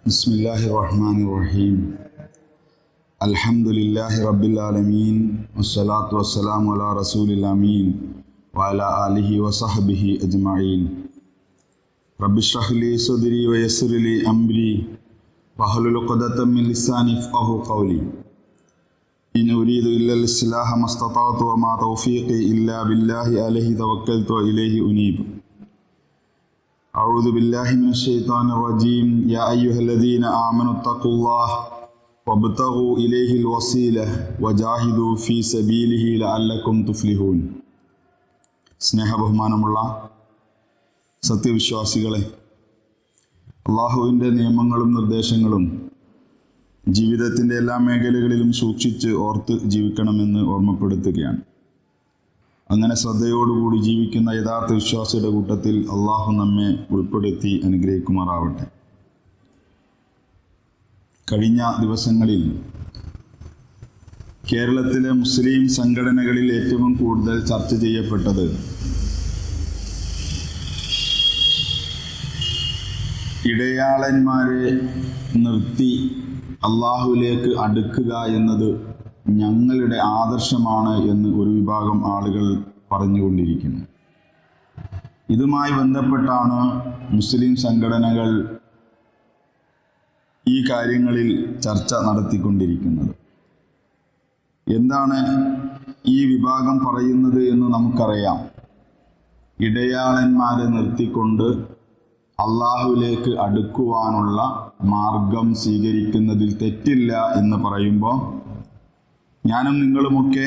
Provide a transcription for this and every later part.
ബിസ്മില്ലാഹിർറഹ്മാനിർറഹീം. അൽഹംദുലില്ലാഹി റബ്ബിൽ ആലമീൻ. വസ്സലാത്തു വസ്സലാമു അലാ റസൂലിൽ അമീൻ വഅലാ ആലിഹി വസഹ്ബിഹി അജ്മഈൻ. റബ്ബിശ്റഹ് ലി സദ്രി വയസ്സിർ ലി അംരി വഹ്ലുൽ ഉഖ്ദതം മിൻ ലിസാനി യഫ്ഖഹു ഖൗലി. ഇൻ ഉരീദു ഇല്ലൽ ഇസ്ലാഹ മസ്തതഅതു വമാ തൗഫീഖി ഇല്ലാ ബില്ലാഹി അലൈഹി തവക്കൽതു വഇലൈഹി ഉനീബ്. أعوذ بالله من الشيطان الرجيم. يا أيها الذين آمنوا اتقوا الله وابتغوا إليه الوسيلة وجاهدوا في سبيله لعلكم تفلحون. സ്നേഹബഹുമാനമുള്ള സത്യവിശ്വാസികളെ, അള്ളാഹുവിൻ്റെ നിയമങ്ങളും നിർദ്ദേശങ്ങളും ജീവിതത്തിൻ്റെ എല്ലാ മേഖലകളിലും സൂക്ഷിച്ച് ഓർത്ത് ജീവിക്കണമെന്ന് ഓർമ്മപ്പെടുത്തുകയാണ്. അങ്ങനെ ശ്രദ്ധയോടുകൂടി ജീവിക്കുന്ന യഥാർത്ഥ വിശ്വാസിയുടെ കൂട്ടത്തിൽ അള്ളാഹു നമ്മെ ഉൾപ്പെടുത്തി അനുഗ്രഹിക്കുമാറാവട്ടെ. കഴിഞ്ഞ ദിവസങ്ങളിൽ കേരളത്തിലെ മുസ്ലിം സംഘടനകളിൽ ഏറ്റവും കൂടുതൽ ചർച്ച ചെയ്യപ്പെട്ടത് ഇടയാളന്മാരെ നിർത്തി അള്ളാഹുവിലേക്ക് അടുക്കുക എന്നത് ഞങ്ങളുടെ ആദർശമാണ് എന്ന് ഒരു വിഭാഗം ആളുകൾ പറഞ്ഞുകൊണ്ടിരിക്കുന്നു. ഇതുമായി ബന്ധപ്പെട്ടാണ് മുസ്ലിം സംഘടനകൾ ഈ കാര്യങ്ങളിൽ ചർച്ച നടത്തിക്കൊണ്ടിരിക്കുന്നത്. എന്താണ് ഈ വിഭാഗം പറയുന്നത് എന്ന് നമുക്കറിയാം. ഇടയാളന്മാരെ നിർത്തിക്കൊണ്ട് അള്ളാഹുവിലേക്ക് അടുക്കുവാനുള്ള മാർഗം സ്വീകരിക്കുന്നതിൽ തെറ്റില്ല എന്ന് പറയുമ്പോൾ ഞാനും നിങ്ങളുമൊക്കെ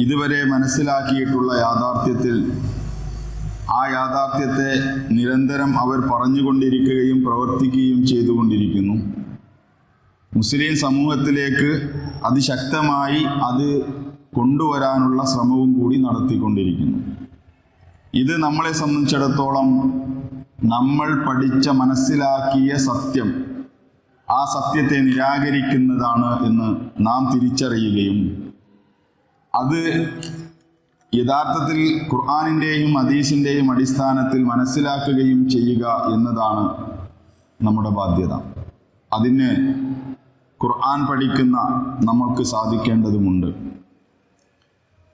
ഇതുവരെ മനസ്സിലാക്കിയിട്ടുള്ള യാഥാർത്ഥ്യത്തിൽ ആ യാഥാർത്ഥ്യത്തെ നിരന്തരം അവർ പറഞ്ഞുകൊണ്ടിരിക്കുകയും പ്രവർത്തിക്കുകയും ചെയ്തുകൊണ്ടിരിക്കുന്നു. മുസ്ലിം സമൂഹത്തിലേക്ക് അതിശക്തമായി അത് കൊണ്ടുവരാനുള്ള ശ്രമവും കൂടി നടത്തിക്കൊണ്ടിരിക്കുന്നു. ഇത് നമ്മളെ സംബന്ധിച്ചിടത്തോളം നമ്മൾ പഠിച്ച മനസ്സിലാക്കിയ സത്യം, ആ സത്യത്തെ നിരാകരിക്കുന്നതാണ് എന്ന് നാം തിരിച്ചറിയുകയും അത് യഥാർത്ഥത്തിൽ ഖുർആനിൻ്റെയും ഹദീസിൻ്റെയും അടിസ്ഥാനത്തിൽ മനസ്സിലാക്കുകയും ചെയ്യുക എന്നതാണ് നമ്മുടെ ബാധ്യത. അതിന് ഖുർആൻ പഠിക്കുന്ന നമ്മൾക്ക് സാധിക്കേണ്ടതുമുണ്ട്.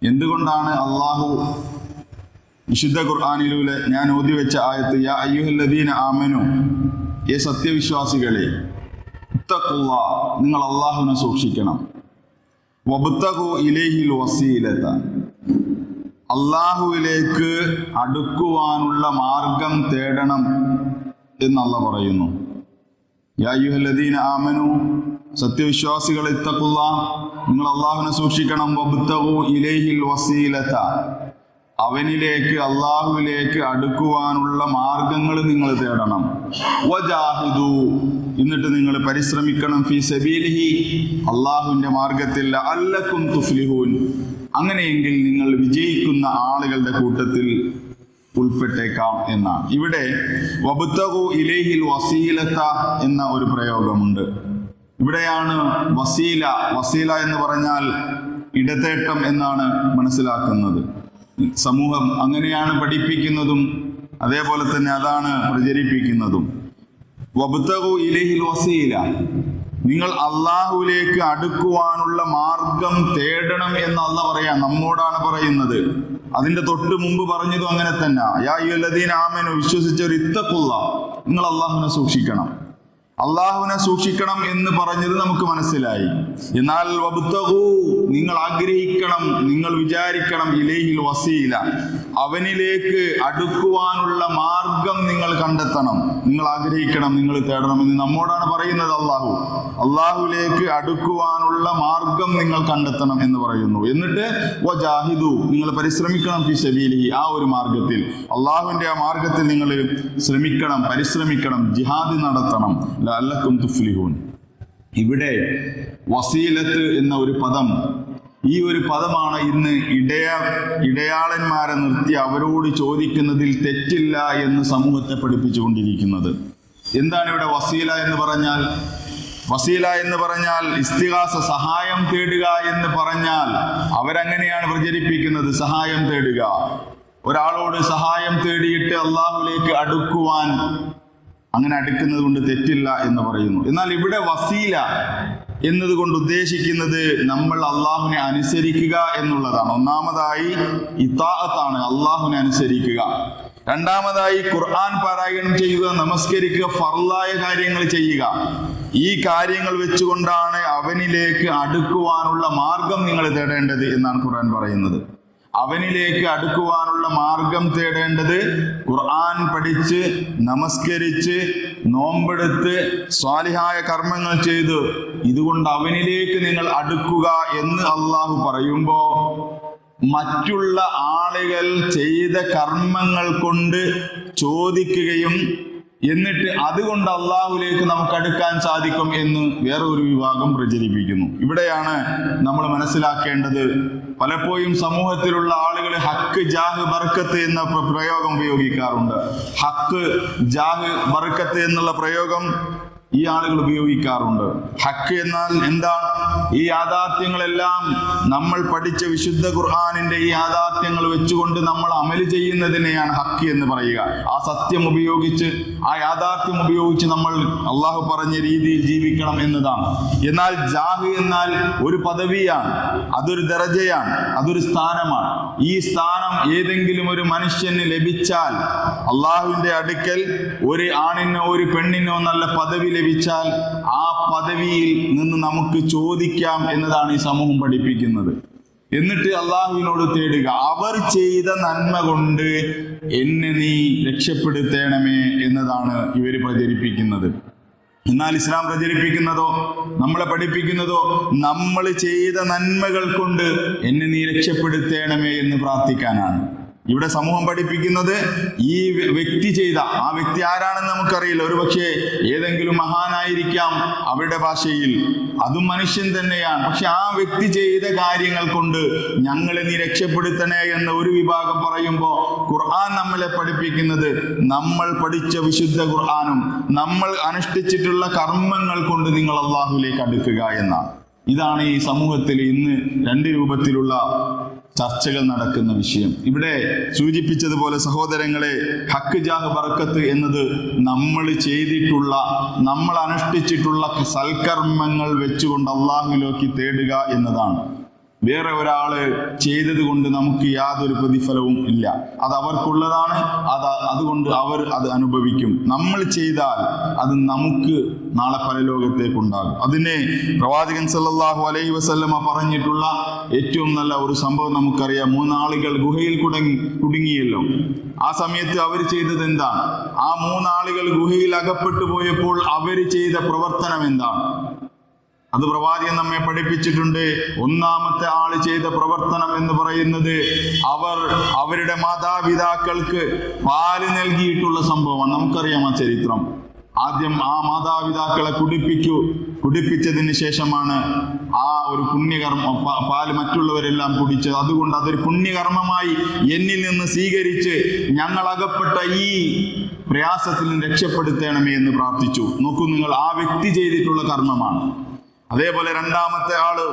എന്തുകൊണ്ടാണ് അള്ളാഹു വിശുദ്ധ ഖുർആനിലൂടെ ഞാൻ ഓതി വെച്ച ആയത്ത് യാ അയ്യുഹല്ലദീന ആമനു, ഏ സത്യവിശ്വാസികളെ, നിങ്ങൾ അള്ളാഹുവിനെ സൂക്ഷിക്കണം. വബ്തഗു ഇലൈഹിൽ വസീലത, അള്ളാഹുവിലേക്ക് അടുക്കുവാനുള്ള മാർഗം തേടണം എന്ന് അള്ളാഹ് പറയുന്നു. യാ അയ്യുഹല്ലദീന ആമനു, സത്യവിശ്വാസികളെ, ഇത്തഖുല്ലാഹ്, നിങ്ങൾ അള്ളാഹുവിനെ സൂക്ഷിക്കണം. വബ്തഗു ഇലൈഹിൽ വസീലത, അവനിലേക്ക് അള്ളാഹുവിലേക്ക് അടുക്കുവാനുള്ള മാർഗങ്ങൾ നിങ്ങൾ തേടണം. വജാഹിദു, എന്നിട്ട് നിങ്ങൾ പരിശ്രമിക്കണം. ഫീ സബീലിഹി, അള്ളാഹുവിൻ്റെ മാർഗത്തിൽ. ലഅല്ലക്കും തുഫ്ലിഹൂൻ, അങ്ങനെയെങ്കിൽ നിങ്ങൾ വിജയിക്കുന്ന ആളുകളുടെ കൂട്ടത്തിൽ ഉൾപ്പെട്ടേക്കാം എന്നാണ്. ഇവിടെ വബ്തഗു ഇലൈഹിൽ വസീലത എന്ന ഒരു പ്രയോഗമുണ്ട്. ഇവിടെയാണ് വസീല. വസീല എന്ന് പറഞ്ഞാൽ ഇടതേട്ടം എന്നാണ് മനസ്സിലാക്കുന്നത്. സമൂഹം അങ്ങനെയാണ് പഠിപ്പിക്കുന്നതും അതേപോലെ തന്നെ അതാണ് പ്രചരിപ്പിക്കുന്നതും. വബ്തഗു ഇലൈഹിൽ വസീല, നിങ്ങൾ അള്ളാഹുവിലേക്ക് അടുക്കുവാനുള്ള മാർഗം തേടണം എന്ന് അള്ളാഹ് പറയാം, നമ്മോടാണ് പറയുന്നത്. അതിന്റെ തൊട്ട് മുമ്പ് പറഞ്ഞതും അങ്ങനെ തന്നെ. യാ അയ്യുഹല്ലദീന ആമനു, വിശ്വസിച്ചവർ, ഇത്തഖുല്ലാഹ്, നിങ്ങൾ അള്ളാഹുവിനെ സൂക്ഷിക്കണം. അള്ളാഹുവിനെ സൂക്ഷിക്കണം എന്ന് പറഞ്ഞത് നമുക്ക് മനസ്സിലായി. എന്നാൽ വബ്തഗു, നിങ്ങൾ ആഗ്രഹിക്കണം, നിങ്ങൾ വിചാരിക്കണം. ഇലൈഹിൽ വസീല, അവനിലേക്ക് അടുക്കുവാനുള്ള മാർഗം നിങ്ങൾ കണ്ടെത്തണം, നിങ്ങൾ ആഗ്രഹിക്കണം, നിങ്ങൾ തേടണം എന്ന് നമ്മോടാണ് പറയുന്നത് അള്ളാഹു. അള്ളാഹുവിലേക്ക് അടുക്കുവാനുള്ള മാർഗം നിങ്ങൾ കണ്ടെത്തണം എന്ന് പറയുന്നു. എന്നിട്ട് വജാഹിദു, നിങ്ങൾ പരിശ്രമിക്കണം. ഫീ സബീലിഹി, ആ ഒരു മാർഗത്തിൽ, അള്ളാഹുവിന്റെ ആ മാർഗത്തിൽ നിങ്ങൾ ശ്രമിക്കണം, പരിശ്രമിക്കണം, ജിഹാദ് നടത്തണം. ലഅല്ലക്കും തുഫ്ലിഹൂൻ. ഇവിടെ വസീലത്ത് എന്ന ഒരു പദം, ഈ ഒരു പദമാണ് ഇന്ന് ഇടയാളന്മാരെ നിർത്തി അവരോട് ചോദിക്കുന്നതിൽ തെറ്റില്ല എന്ന് സമൂഹത്തെ പഠിപ്പിച്ചുകൊണ്ടിരിക്കുന്നത്. എന്താണ് ഇവിടെ വസീല എന്ന് പറഞ്ഞാൽ? വസീല എന്ന് പറഞ്ഞാൽ ഇസ്തിഗാസ, സഹായം തേടുക എന്ന് പറഞ്ഞാൽ അവരങ്ങനെയാണ് പ്രചരിപ്പിക്കുന്നത്. സഹായം തേടുക, ഒരാളോട് സഹായം തേടിയിട്ട് അള്ളാഹുവിലേക്ക് അടുക്കുവാൻ അങ്ങനെ അടുക്കുന്നത് കൊണ്ട് തെറ്റില്ല എന്ന് പറയുന്നു. എന്നാൽ ഇവിടെ വസീല എന്നതുകൊണ്ട് ഉദ്ദേശിക്കുന്നത് നമ്മൾ അള്ളാഹുവിനെ അനുസരിക്കുക എന്നുള്ളതാണ്. ഒന്നാമതായി ഇത്താഅത്താണ്, അള്ളാഹുവിനെ അനുസരിക്കുക. രണ്ടാമതായി ഖുർആൻ പാരായണം ചെയ്യുക, നമസ്കരിക്കുക, ഫർളായ കാര്യങ്ങൾ ചെയ്യുക. ഈ കാര്യങ്ങൾ വെച്ചുകൊണ്ടാണ് അവനിലേക്ക് അടുക്കുവാനുള്ള മാർഗം നിങ്ങൾ തേടേണ്ടത് എന്നാണ് ഖുർആൻ പറയുന്നത്. അവനിലേക്ക് അടുക്കുവാനുള്ള മാർഗം തേടേണ്ടത് ഖുർആൻ പഠിച്ച്, നമസ്കരിച്ച്, നോമ്പെടുത്ത്, സ്വാലിഹായ കർമ്മങ്ങൾ ചെയ്ത് ഇതുകൊണ്ട് അവനിലേക്ക് നിങ്ങൾ അടുക്കുക എന്ന് അള്ളാഹു പറയുമ്പോൾ, മറ്റുള്ള ആളുകൾ ചെയ്ത കർമ്മങ്ങൾ കൊണ്ട് ചോദിക്കുകയും എന്നിട്ട് അതുകൊണ്ട് അള്ളാഹുലേക്ക് നമുക്ക് അടുക്കാൻ സാധിക്കും എന്ന് വേറെ ഒരു വിഭാഗം പ്രചരിപ്പിക്കുന്നു. ഇവിടെയാണ് നമ്മൾ മനസ്സിലാക്കേണ്ടത്. പലപ്പോഴും സമൂഹത്തിലുള്ള ആളുകൾ ഹക്ക് ജാഹ് ബർക്കത്ത് എന്ന പ്രയോഗം ഉപയോഗിക്കാറുണ്ട്. ഹക്ക് ജാഹ് ബർക്കത്ത് എന്നുള്ള പ്രയോഗം ഈ ആളുകൾ ഉപയോഗിക്കാറുണ്ട്. ഹക്ക് എന്നാൽ എന്താണ്? ഈ യാഥാർത്ഥ്യങ്ങളെല്ലാം നമ്മൾ പഠിച്ച വിശുദ്ധ ഖുർആനിന്റെ ഈ യാഥാർത്ഥ്യങ്ങൾ വെച്ചുകൊണ്ട് നമ്മൾ അമല് ചെയ്യുന്നതിനെയാണ് ഹക്ക് എന്ന് പറയുക. ആ സത്യം ഉപയോഗിച്ച്, ആ യാഥാർത്ഥ്യം ഉപയോഗിച്ച് നമ്മൾ അള്ളാഹു പറഞ്ഞ രീതിയിൽ ജീവിക്കണം എന്നതാണ്. എന്നാൽ ജാഹ് എന്നാൽ ഒരു പദവിയാണ്, അതൊരു ദറജയാണ്, അതൊരു സ്ഥാനമാണ്. ഈ സ്ഥാനം ഏതെങ്കിലും ഒരു മനുഷ്യന് ലഭിച്ചാൽ, അള്ളാഹുവിന്റെ അടുക്കൽ ഒരു ആണിനോ ഒരു പെണ്ണിനോ നല്ല പദവി ലഭിച്ചാൽ ആ പദവിയിൽ നിന്ന് നമുക്ക് ചോദിക്കാം എന്നതാണ് ഈ സമൂഹം പഠിപ്പിക്കുന്നത്. എന്നിട്ട് അള്ളാഹുവിനോട് തേടുക, അവർ ചെയ്ത നന്മ കൊണ്ട് എന്നെ നീ രക്ഷപ്പെടുത്തണമേ എന്നതാണ് ഇവർ പ്രചരിപ്പിക്കുന്നത്. എന്നാൽ ഇസ്ലാം പ്രചരിപ്പിക്കുന്നതോ നമ്മളെ പഠിപ്പിക്കുന്നതോ നമ്മൾ ചെയ്ത നന്മകൾ കൊണ്ട് എന്നെ നീ രക്ഷപ്പെടുത്തണമേ എന്ന് പ്രാർത്ഥിക്കാനാണ്. ഇവിടെ സമൂഹം പഠിപ്പിക്കുന്നത് ഈ വ്യക്തി ചെയ്ത, ആ വ്യക്തി ആരാണെന്ന് നമുക്കറിയില്ല, ഒരു പക്ഷേ ഏതെങ്കിലും മഹാനായിരിക്കാം അവരുടെ ഭാഷയിൽ, അതും മനുഷ്യൻ തന്നെയാണ്. പക്ഷെ ആ വ്യക്തി ചെയ്ത കാര്യങ്ങൾ കൊണ്ട് ഞങ്ങളെ നീ രക്ഷപ്പെടുത്തണേ എന്ന് ഒരു വിഭാഗം പറയുമ്പോൾ, ഖുർആൻ നമ്മളെ പഠിപ്പിക്കുന്നത് നമ്മൾ പഠിച്ച വിശുദ്ധ ഖുർആനും നമ്മൾ അനുഷ്ഠിച്ചിട്ടുള്ള കർമ്മങ്ങൾ കൊണ്ട് നിങ്ങൾ അള്ളാഹുവിലേക്ക് അടുക്കുക എന്നാണ്. ഇതാണ് ഈ സമൂഹത്തിൽ ഇന്ന് രണ്ട് രൂപത്തിലുള്ള ചർച്ചകൾ നടക്കുന്ന വിഷയം. ഇവിടെ സൂചിപ്പിച്ചതുപോലെ സഹോദരങ്ങളെ, ഹക്ക് ജാഹ് ബർക്കത്ത് എന്നത് നമ്മൾ ചെയ്തിട്ടുള്ള, നമ്മൾ അനുഷ്ഠിച്ചിട്ടുള്ള സൽക്കർമ്മങ്ങൾ വെച്ചുകൊണ്ട് അള്ളാഹുവിലേക്ക് തേടുക എന്നതാണ്. വേറെ ഒരാള് ചെയ്തത് കൊണ്ട് നമുക്ക് യാതൊരു പ്രതിഫലവും ഇല്ല. അത് അവർക്കുള്ളതാണ്, അതുകൊണ്ട് അവർ അത് അനുഭവിക്കും. നമ്മൾ ചെയ്താൽ അത് നമുക്ക് നാളെ പരലോകത്തേക്കുണ്ടാകും. അതിനെ പ്രവാചകൻ സല്ലല്ലാഹു അലൈഹി വസല്ലമ പറഞ്ഞിട്ടുള്ള ഏറ്റവും നല്ല ഒരു സംഭവം നമുക്കറിയാം. 3 ആളുകൾ ഗുഹയിൽ കുടുങ്ങിയല്ലോ. ആ സമയത്ത് അവർ ചെയ്തത് എന്താണ്? ആ 3 ആളുകൾ ഗുഹയിൽ അകപ്പെട്ടു പോയപ്പോൾ അവർ ചെയ്ത പ്രവർത്തനം എന്താണ്? അത് പ്രവാചകൻ നമ്മെ പഠിപ്പിച്ചിട്ടുണ്ട്. ഒന്നാമത്തെ ആള് ചെയ്ത പ്രവർത്തനം എന്ന് പറയുന്നത് അവരുടെ മാതാപിതാക്കൾക്ക് പാല് നൽകിയിട്ടുള്ള സംഭവമാണ്. നമുക്കറിയാം ആ ചരിത്രം. ആദ്യം ആ മാതാപിതാക്കളെ കുടിപ്പിച്ചതിന് ശേഷമാണ് ആ ഒരു പുണ്യകർമ്മം, പാല് മറ്റുള്ളവരെല്ലാം കുടിച്ചത്. അതുകൊണ്ട് അതൊരു പുണ്യകർമ്മമായി എന്നിൽ നിന്ന് സ്വീകരിച്ച് ഞങ്ങൾ അകപ്പെട്ട ഈ പ്രയാസത്തിൽ നിന്ന് രക്ഷപ്പെടുത്തണമേ എന്ന് പ്രാർത്ഥിച്ചു. നോക്കൂ നിങ്ങൾ, ആ വ്യക്തി ചെയ്തിട്ടുള്ള കർമ്മമാണ്. അതേപോലെ രണ്ടാമത്തെ ആള്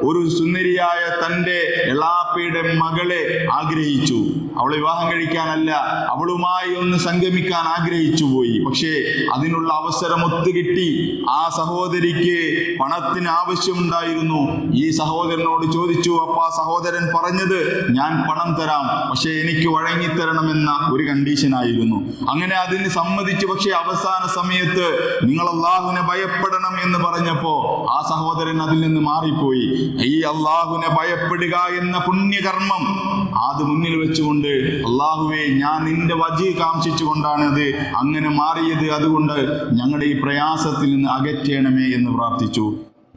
ഒരു സുന്ദരിയായ തൻ്റെ എളാപ്പയുടെ മകളെ ആഗ്രഹിച്ചു. അവളെ വിവാഹം കഴിക്കാനല്ല, അവളുമായി ഒന്ന് സംഗമിക്കാൻ ആഗ്രഹിച്ചു പോയി. പക്ഷേ അതിനുള്ള അവസരം ഒത്തുകിട്ടി. ആ സഹോദരിക്ക് പണത്തിന് ആവശ്യമുണ്ടായിരുന്നു. ഈ സഹോദരനോട് ചോദിച്ചു. അപ്പൊ ആ സഹോദരൻ പറഞ്ഞത്, ഞാൻ പണം തരാം, പക്ഷെ എനിക്ക് വഴങ്ങിത്തരണമെന്ന ഒരു കണ്ടീഷനായിരുന്നു. അങ്ങനെ അതിന് സമ്മതിച്ചു. പക്ഷെ അവസാന സമയത്ത് നിങ്ങൾ അള്ളാഹുവിനെ ഭയപ്പെടണം എന്ന് പറഞ്ഞപ്പോ ആ സഹോദരൻ അതിൽ നിന്ന് മാറിപ്പോയി. ഈ അള്ളാഹുവിനെ ഭയപ്പെടുക എന്ന പുണ്യകർമ്മം അത് മുന്നിൽ വെച്ചുകൊണ്ട്, അള്ളാഹുവേ ഞാൻ നിന്റെ വജീ കാംക്ഷിച്ചുകൊണ്ടാണ് അത് അങ്ങനെ മാറിയത്, അതുകൊണ്ട് ഞങ്ങളുടെ ഈ പ്രയാസത്തിൽ നിന്ന് അകറ്റണമേ എന്ന് പ്രാർത്ഥിച്ചു.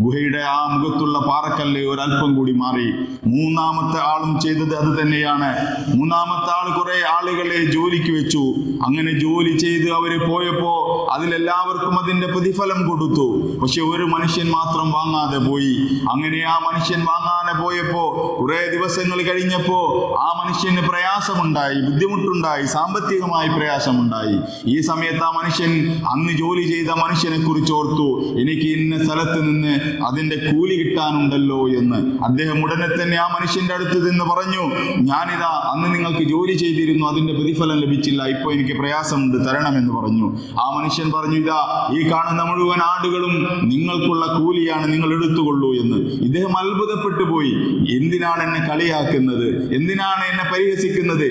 ഗുഹയുടെ ആ മുഖത്തുള്ള പാറക്കല്ല് ഒരല്പം കൂടി മാറി. മൂന്നാമത്തെ ആളും ചെയ്തത് അത് തന്നെയാണ്. മൂന്നാമത്തെ ആൾ കുറെ ആളുകളെ ജോലിക്ക് വെച്ചു. അങ്ങനെ ജോലി ചെയ്ത് അവര് പോയപ്പോ അതിലെല്ലാവർക്കും അതിന്റെ പ്രതിഫലം കൊടുത്തു. പക്ഷെ ഒരു മനുഷ്യൻ മാത്രം വാങ്ങാതെ പോയി. അങ്ങനെ ആ മനുഷ്യൻ വാങ്ങാതെ പോയപ്പോ കുറെ ദിവസങ്ങൾ കഴിഞ്ഞപ്പോ ആ മനുഷ്യന് പ്രയാസമുണ്ടായി, ബുദ്ധിമുട്ടുണ്ടായി, സാമ്പത്തികമായി പ്രയാസമുണ്ടായി. ഈ സമയത്ത് ആ മനുഷ്യൻ, അന്ന് ജോലി ചെയ്ത മനുഷ്യനെ കുറിച്ച് ഓർത്തു. എനിക്ക് ഇന്ന സ്ഥലത്ത് നിന്ന് അതിൻ്റെ കൂലി കിട്ടാനുണ്ടല്ലോ എന്ന്. അദ്ദേഹം ഉടനെ തന്നെ ആ മനുഷ്യന്റെ അടുത്ത് നിന്ന് പറഞ്ഞു, ഞാനിതാ അന്ന് നിങ്ങൾക്ക് ജോലി ചെയ്തിരുന്നു, അതിന്റെ പ്രതിഫലം ലഭിച്ചില്ല, ഇപ്പോൾ എനിക്ക് പ്രയാസമുണ്ട്, തരണമെന്ന് പറഞ്ഞു. ആ മനുഷ്യൻ പറഞ്ഞു, ഇതാ ഈ കാണുന്ന മുഴുവൻ ആടുകളും നിങ്ങൾക്കുള്ള കൂലിയാണ്, നിങ്ങൾ എടുത്തുകൊള്ളൂ എന്ന്. ഇദ്ദേഹം അത്ഭുതപ്പെട്ടു പോയി. എന്തിനാണ് എന്നെ കളിയാക്കുന്നത്, എന്തിനാണ് എന്നെ പരിഹസിക്കുന്നത്,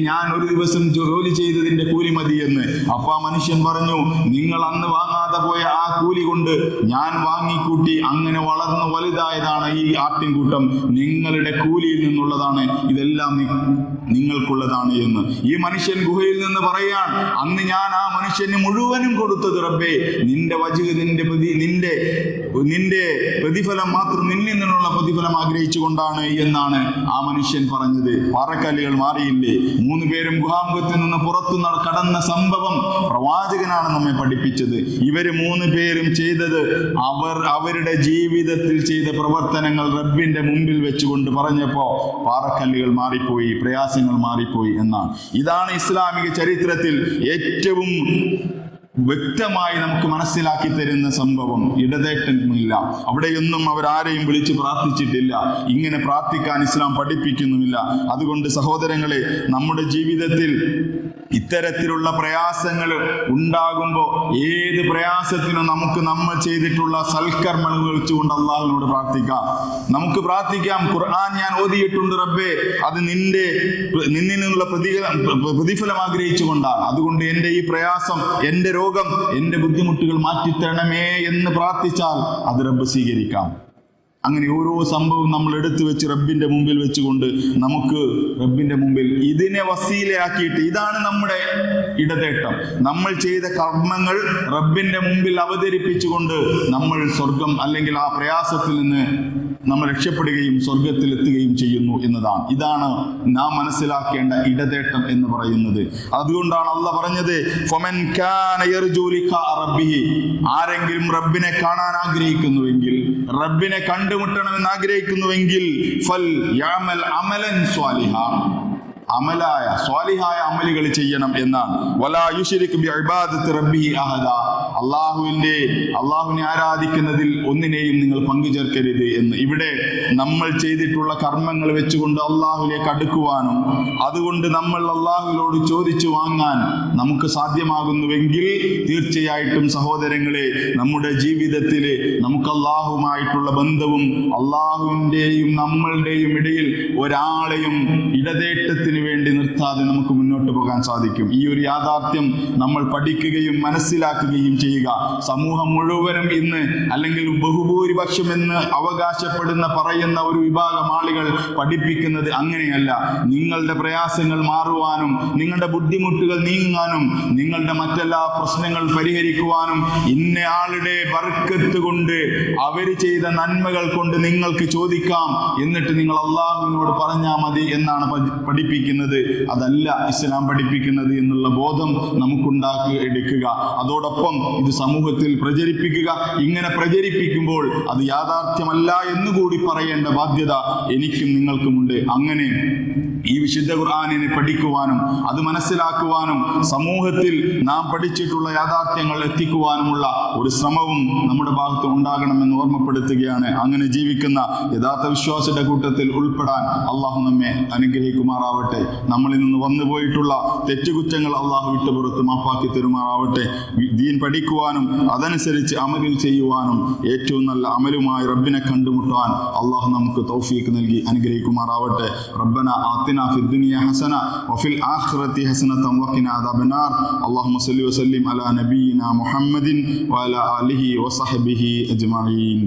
ഞാൻ ഒരു ദിവസം ജോലി ചെയ്തതിന്റെ കൂലി മതി എന്ന്. അപ്പൊ ആ മനുഷ്യൻ പറഞ്ഞു, നിങ്ങൾ അന്ന് വാങ്ങാതെ പോയ ആ കൂലി കൊണ്ട് ഞാൻ വാങ്ങിക്കൂട്ടി അങ്ങനെ വളർന്നു വലുതായതാണ് ഈ ആട്ടിൻകൂട്ടം, നിങ്ങളുടെ കൂലിയിൽ നിന്നുള്ളതാണ്, ഇതെല്ലാം നിങ്ങൾക്കുള്ളതാണ് എന്ന്. ഈ മനുഷ്യൻ ഗുഹയിൽ നിന്ന് പറയാൻ, അന്ന് ഞാൻ ആ മനുഷ്യന് മുഴുവനും കൊടുത്തത് റബ്ബേ നിന്റെ വജഹ്, നിന്റെ പ്രതിഫലം മാത്രം, നിന്നിൽ നിന്നുള്ള പ്രതിഫലം ആഗ്രഹിച്ചുകൊണ്ടാണ് എന്നാണ് ആ മനുഷ്യൻ പറഞ്ഞത്. പാറക്കല്ലുകൾ മാറിയില്ലേ? 3 പേരും ഗുഹാമുഖത്തിൽ നിന്ന് പുറത്തു കടന്ന സംഭവം പ്രവാചകനാണ് നമ്മെ പഠിപ്പിച്ചത്. ഇവര് 3 പേരും ചെയ്തത്, അവരുടെ ജീവിതത്തിൽ ചെയ്ത പ്രവർത്തനങ്ങൾ റബ്ബിന്റെ മുമ്പിൽ വെച്ചുകൊണ്ട് പറഞ്ഞപ്പോ പാറക്കല്ലുകൾ മാറിപ്പോയി, പ്രയാസങ്ങൾ മാറിപ്പോയി എന്നാണ്. ഇതാണ് ഇസ്ലാമിക ചരിത്രത്തിൽ ഏറ്റവും വ്യക്തമായി നമുക്ക് മനസ്സിലാക്കി തരുന്ന സംഭവം. ഇടതേട്ടമില്ല, അവിടെയൊന്നും അവരാരെയും വിളിച്ച് പ്രാർത്ഥിച്ചിട്ടില്ല, ഇങ്ങനെ പ്രാർത്ഥിക്കാൻ ഇസ്ലാം പഠിപ്പിക്കുന്നുമില്ല. അതുകൊണ്ട് സഹോദരങ്ങളെ, നമ്മുടെ ജീവിതത്തിൽ ഇത്തരത്തിലുള്ള പ്രയാസങ്ങൾ ഉണ്ടാകുമ്പോൾ ഏത് പ്രയാസത്തിനും നമ്മൾ ചെയ്തിട്ടുള്ള സൽക്കർമ്മങ്ങൾ വെച്ചുകൊണ്ട് അള്ളാഹുവിനോട് പ്രാർത്ഥിക്കാം. നമുക്ക് പ്രാർത്ഥിക്കാം, ഖുർആൻ ഞാൻ ഓതിയിട്ടുണ്ട് റബ്ബേ, അത് നിന്നിൽ നിന്നുള്ള പ്രതിഫലം ആഗ്രഹിച്ചുകൊണ്ടാണ്. അതുകൊണ്ട് എൻ്റെ ഈ പ്രയാസം, എൻ്റെ രോഗം, എൻ്റെ ബുദ്ധിമുട്ടുകൾ മാറ്റിത്തരണമേ എന്ന് പ്രാർത്ഥിച്ചാൽ അത് റബ്ബ് സ്വീകരിക്കാം. അങ്ങനെ ഓരോ സംഭവം നമ്മൾ എടുത്തു വെച്ച് റബ്ബിന്റെ മുമ്പിൽ വെച്ചുകൊണ്ട് നമുക്ക് റബ്ബിന്റെ മുമ്പിൽ ഇതിനെ വസീലയാക്കിയിട്ട്, ഇതാണ് നമ്മുടെ ഇടതേട്ടം. നമ്മൾ ചെയ്ത കർമ്മങ്ങൾ റബ്ബിന്റെ മുമ്പിൽ അവതരിപ്പിച്ചുകൊണ്ട് നമ്മൾ സ്വർഗം അല്ലെങ്കിൽ ആ പ്രയാസത്തിൽ നിന്ന് നമ്മൾ രക്ഷപ്പെടുകയും സ്വർഗത്തിൽ എത്തുകയും ചെയ്യുന്നു എന്നതാണ്. ഇതാണ് നാം മനസ്സിലാക്കേണ്ട ഇടതേട്ടം എന്ന് പറയുന്നത്. അതുകൊണ്ടാണ് അള്ളാഹ് പറഞ്ഞത്, ഫമൻ കാന യർജു ലിഖാ റബ്ബിഹി, ആരെങ്കിലും റബ്ബിനെ കാണാൻ ആഗ്രഹിക്കുന്നുവെങ്കിൽ, റബ്ബിനെ കണ്ടുമുട്ടണമെന്ന് ആഗ്രഹിക്കുന്നുവെങ്കിൽ, ഫൽ യഅമൽ അമലൻ സ്വാലിഹാ, സ്വാലിഹായ അമലുകൾ ചെയ്യണം എന്നാണ്. വലാ യുശ്രിക് ബിഇബാദത്തി റബ്ബിഹി അഹദ, അള്ളാഹുവിനെ ആരാധിക്കുന്നതിൽ ഒന്നിനെയും നിങ്ങൾ പങ്കുചേർക്കരുത് എന്ന്. ഇവിടെ നമ്മൾ ചെയ്തിട്ടുള്ള കർമ്മങ്ങൾ വെച്ചുകൊണ്ട് അള്ളാഹുവിലേക്ക് അടുക്കുവാനും അതുകൊണ്ട് നമ്മൾ അള്ളാഹുവിനോട് ചോദിച്ചു വാങ്ങാൻ നമുക്ക് സാധ്യമാകുന്നുവെങ്കിൽ തീർച്ചയായിട്ടും സഹോദരങ്ങളെ, നമ്മുടെ ജീവിതത്തിൽ നമുക്ക് അള്ളാഹുമായിട്ടുള്ള ബന്ധവും അള്ളാഹുവിൻ്റെയും നമ്മളുടെയും ഇടയിൽ ഒരാളെയും ഇടതേട്ടത്തിന് വേണ്ടി നിർത്താതെ നമുക്ക് മുന്നോട്ട് പോകാൻ സാധിക്കും. ഈ ഒരു യാഥാർത്ഥ്യം നമ്മൾ പഠിക്കുകയും മനസ്സിലാക്കുകയും ചെയ്യുക. സമൂഹം മുഴുവനും ഇന്ന്, അല്ലെങ്കിൽ ബഹുഭൂരിപക്ഷം എന്ന് പറയുന്ന ഒരു വിഭാഗം ആളുകൾ പഠിപ്പിക്കുന്നത് അങ്ങനെയല്ല. നിങ്ങളുടെ പ്രയാസങ്ങൾ മാറുവാനും നിങ്ങളുടെ ബുദ്ധിമുട്ടുകൾ നീങ്ങാനും നിങ്ങളുടെ മറ്റെല്ലാ പ്രശ്നങ്ങൾ പരിഹരിക്കുവാനും ഇന്നയാളുടെ ബർക്കത്ത് കൊണ്ട്, അവര് ചെയ്ത നന്മകൾ കൊണ്ട് നിങ്ങൾക്ക് ചോദിക്കാം, എന്നിട്ട് നിങ്ങൾ അള്ളാഹുവിനോട് പറഞ്ഞാൽ മതി എന്നാണ് പഠിപ്പിക്കുന്നത്. അതല്ല ഇസ്ലാം പഠിപ്പിക്കുന്നത് എന്നുള്ള ബോധം നമുക്കുണ്ടാക്കി എടുക്കുക. അതോടൊപ്പം ഇത് സമൂഹത്തിൽ പ്രചരിപ്പിക്കുക. ഇങ്ങനെ പ്രചരിപ്പിക്കുമ്പോൾ അത് യാഥാർത്ഥ്യമല്ല എന്നുകൂടി പറയേണ്ട ബാധ്യത എനിക്കും നിങ്ങൾക്കുമുണ്ട്. അങ്ങനെ ഈ വിശുദ്ധ ഖുർആനിനെ പഠിക്കുവാനും അത് മനസ്സിലാക്കുവാനും സമൂഹത്തിൽ നാം പഠിച്ചിട്ടുള്ള യാഥാർത്ഥ്യങ്ങൾ എത്തിക്കുവാനുമുള്ള ഒരു ശ്രമവും നമ്മുടെ ഭാഗത്ത് ഉണ്ടാകണമെന്ന് ഓർമ്മപ്പെടുത്തുകയാണ്. അങ്ങനെ ജീവിക്കുന്ന യഥാർത്ഥ വിശ്വാസിയുടെ കൂട്ടത്തിൽ ഉൾപ്പെടാൻ അള്ളാഹു നമ്മെ അനുഗ്രഹിക്കുമാറാവട്ടെ. നമ്മളിൽ നിന്ന് വന്നുപോയിട്ടുള്ള തെറ്റുകുറ്റങ്ങൾ അള്ളാഹു വിട്ടുപുറത്ത് മാപ്പാക്കി തരുമാറാവട്ടെ. ദീൻ പഠിക്കുവാനും അതനുസരിച്ച് അമലിൽ ചെയ്യുവാനും ഏറ്റവും നല്ല അമലുമായി റബ്ബിനെ കണ്ടുമുട്ടാൻ അള്ളാഹു നമുക്ക് തൗഫീഖ് നൽകി അനുഗ്രഹിക്കുമാറാവട്ടെ. റബ്ബന ആതിനാ ഫിദ്ദുനിയ ഹസന വഫിൽ ആഖിറതി ഹസനതൻ വഖിനാ അദാബന്നാർ. അല്ലാഹുമ്മ സ്വല്ലി വസല്ലിം അലാ നബിയിനാ മുഹമ്മദിൻ വഅലാ ആലിഹി വസഹ്ബിഹി അജ്മഈൻ.